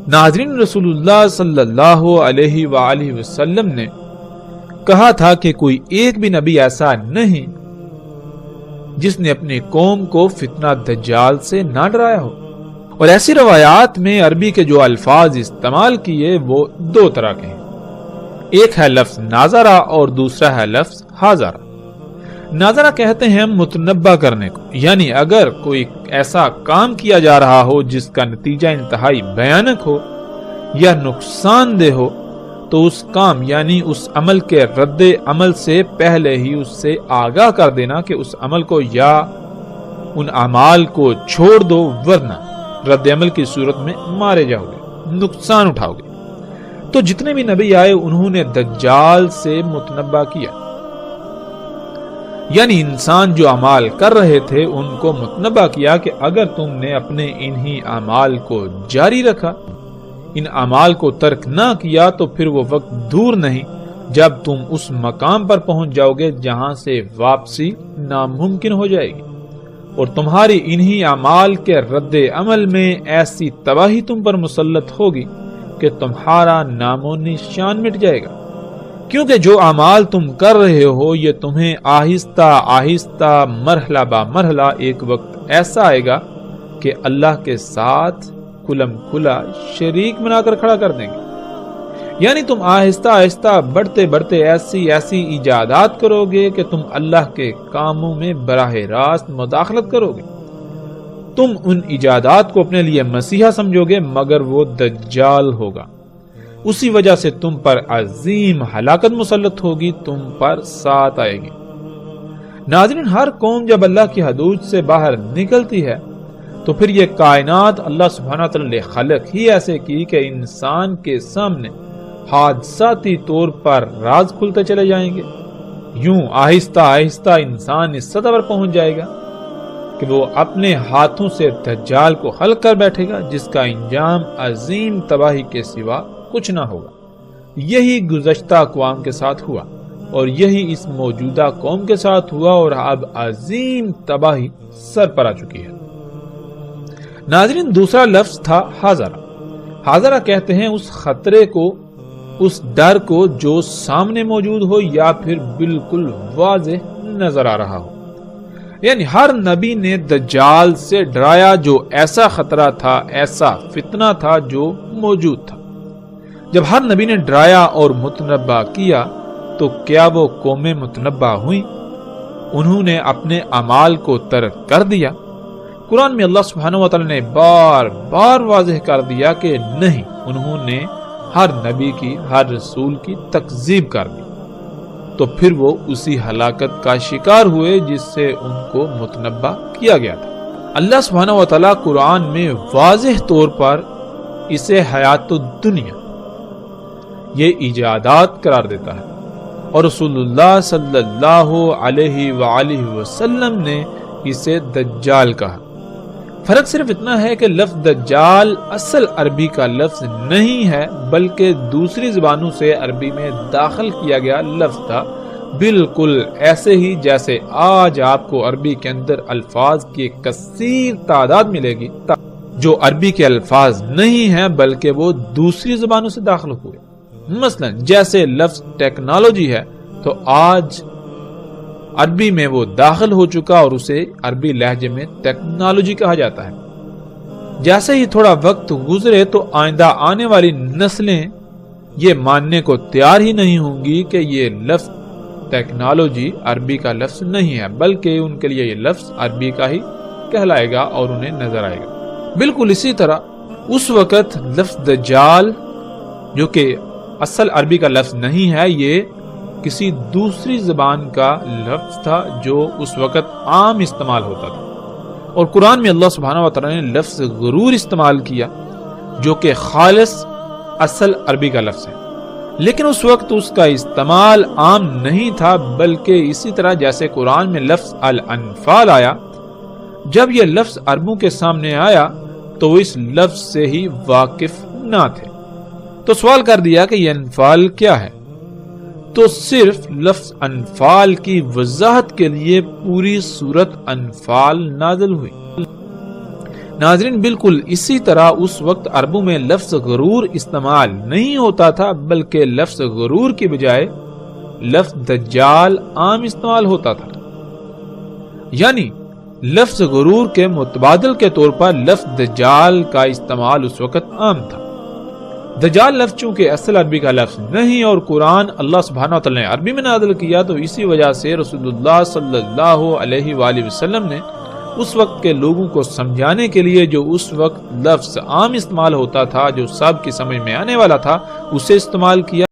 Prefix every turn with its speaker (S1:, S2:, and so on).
S1: ناظرین، رسول اللہ صلی اللہ علیہ وآلہ وسلم نے کہا تھا کہ کوئی ایک بھی نبی ایسا نہیں جس نے اپنی قوم کو فتنہ دجال سے نہ ڈرایا ہو، اور ایسی روایات میں عربی کے جو الفاظ استعمال کیے وہ دو طرح کے ہیں، ایک ہے لفظ ناظرہ اور دوسرا ہے لفظ حاضرہ۔ ناظرہ کہتے ہیں متنبہ کرنے کو، یعنی اگر کوئی ایسا کام کیا جا رہا ہو جس کا نتیجہ انتہائی بھیانک ہو یا نقصان دہ ہو تو اس کام یعنی اس عمل کے رد عمل سے پہلے ہی اس سے آگاہ کر دینا کہ اس عمل کو یا ان اعمال کو چھوڑ دو، ورنہ رد عمل کی صورت میں مارے جاؤ گے، نقصان اٹھاؤ گے۔ تو جتنے بھی نبی آئے انہوں نے دجال سے متنبہ کیا، یعنی انسان جو اعمال کر رہے تھے ان کو متنبہ کیا کہ اگر تم نے اپنے انہی اعمال کو جاری رکھا، ان اعمال کو ترک نہ کیا، تو پھر وہ وقت دور نہیں جب تم اس مقام پر پہنچ جاؤ گے جہاں سے واپسی ناممکن ہو جائے گی، اور تمہاری انہی اعمال کے رد عمل میں ایسی تباہی تم پر مسلط ہوگی کہ تمہارا نام و نشان مٹ جائے گا، کیونکہ جو اعمال تم کر رہے ہو یہ تمہیں آہستہ آہستہ مرحلہ با مرحلہ ایک وقت ایسا آئے گا کہ اللہ کے ساتھ کھلم کھلا شریک بنا کر کھڑا کر دیں گے، یعنی تم آہستہ آہستہ بڑھتے بڑھتے ایسی ایجادات کرو گے کہ تم اللہ کے کاموں میں براہ راست مداخلت کرو گے۔ تم ان ایجادات کو اپنے لیے مسیحا سمجھو گے، مگر وہ دجال ہوگا، اسی وجہ سے تم پر عظیم ہلاکت مسلط ہوگی، تم پر ساتھ آئے گی۔ ناظرین، ہر قوم جب اللہ کی حدود سے باہر نکلتی ہے تو پھر یہ کائنات اللہ سبحانہ وتعالی نے خلق ہی ایسے کی کہ انسان کے سامنے حادثاتی طور پر راز کھلتے چلے جائیں گے، یوں آہستہ آہستہ انسان اس سطح پر پہنچ جائے گا کہ وہ اپنے ہاتھوں سے دجال کو خلق کر بیٹھے گا، جس کا انجام عظیم تباہی کے سوا کچھ نہ ہوگا۔ یہی گزشتہ اقوام کے ساتھ ہوا اور یہی اس موجودہ قوم کے ساتھ ہوا، اور اب عظیم تباہی سر پر آ چکی ہے۔ ناظرین، دوسرا لفظ تھا حاضرہ۔ حاضرہ کہتے ہیں اس خطرے کو، اس ڈر کو جو سامنے موجود ہو یا پھر بالکل واضح نظر آ رہا ہو، یعنی ہر نبی نے دجال سے ڈرایا، جو ایسا خطرہ تھا، ایسا فتنہ تھا جو موجود تھا۔ جب ہر نبی نے ڈرایا اور متنبہ کیا تو کیا وہ قومیں متنبہ ہوئیں؟ انہوں نے اپنے اعمال کو ترک کر دیا۔ قرآن میں اللہ سبحانہ وتعالی نے بار بار واضح کر دیا کہ نہیں، انہوں نے ہر نبی کی، ہر رسول کی تکذیب کر دی، تو پھر وہ اسی ہلاکت کا شکار ہوئے جس سے ان کو متنبہ کیا گیا تھا۔ اللہ سبحانہ وتعالی قرآن میں واضح طور پر اسے حیات الدنیا، یہ ایجادات قرار دیتا ہے، اور رسول اللہ صلی اللہ علیہ وآلہ وسلم نے اسے دجال کہا۔ فرق صرف اتنا ہے کہ لفظ دجال اصل عربی کا لفظ نہیں ہے، بلکہ دوسری زبانوں سے عربی میں داخل کیا گیا لفظ تھا، بالکل ایسے ہی جیسے آج آپ کو عربی کے اندر الفاظ کی ایک کثیر تعداد ملے گی جو عربی کے الفاظ نہیں ہیں بلکہ وہ دوسری زبانوں سے داخل ہوئے۔ مثلا جیسے لفظ ٹیکنالوجی ہے تو آج عربی میں وہ داخل ہو چکا اور اسے عربی لہجے میں ٹیکنالوجی کہا جاتا ہے۔ جیسے ہی تھوڑا وقت گزرے تو آئندہ آنے والی نسلیں یہ ماننے کو تیار ہی نہیں ہوں گی کہ یہ لفظ ٹیکنالوجی عربی کا لفظ نہیں ہے، بلکہ ان کے لیے یہ لفظ عربی کا ہی کہلائے گا اور انہیں نظر آئے گا۔ بالکل اسی طرح اس وقت لفظ دجال، جو کہ اصل عربی کا لفظ نہیں ہے، یہ کسی دوسری زبان کا لفظ تھا جو اس وقت عام استعمال ہوتا تھا، اور قرآن میں اللہ سبحانہ وتعالی نے لفظ غرور استعمال کیا جو کہ خالص اصل عربی کا لفظ ہے، لیکن اس وقت اس کا استعمال عام نہیں تھا، بلکہ اسی طرح جیسے قرآن میں لفظ الانفال آیا، جب یہ لفظ عربوں کے سامنے آیا تو وہ اس لفظ سے ہی واقف نہ تھے، تو سوال کر دیا کہ یہ انفال کیا ہے، تو صرف لفظ انفال کی وضاحت کے لیے پوری سورت انفال نازل ہوئی۔ ناظرین بالکل اسی طرح اس وقت عربوں میں لفظ غرور استعمال نہیں ہوتا تھا، بلکہ لفظ غرور کی بجائے لفظ دجال عام استعمال ہوتا تھا۔ یعنی لفظ غرور کے متبادل کے طور پر لفظ دجال کا استعمال اس وقت عام تھا۔ دجال لفظ چونکہ اصل عربی کا لفظ نہیں اور قرآن اللہ سبحانہ وتعالی نے عربی میں نازل کیا، تو اسی وجہ سے رسول اللہ صلی اللہ علیہ وآلہ وسلم نے اس وقت کے لوگوں کو سمجھانے کے لیے جو اس وقت لفظ عام استعمال ہوتا تھا، جو سب کی سمجھ میں آنے والا تھا، اسے استعمال کیا۔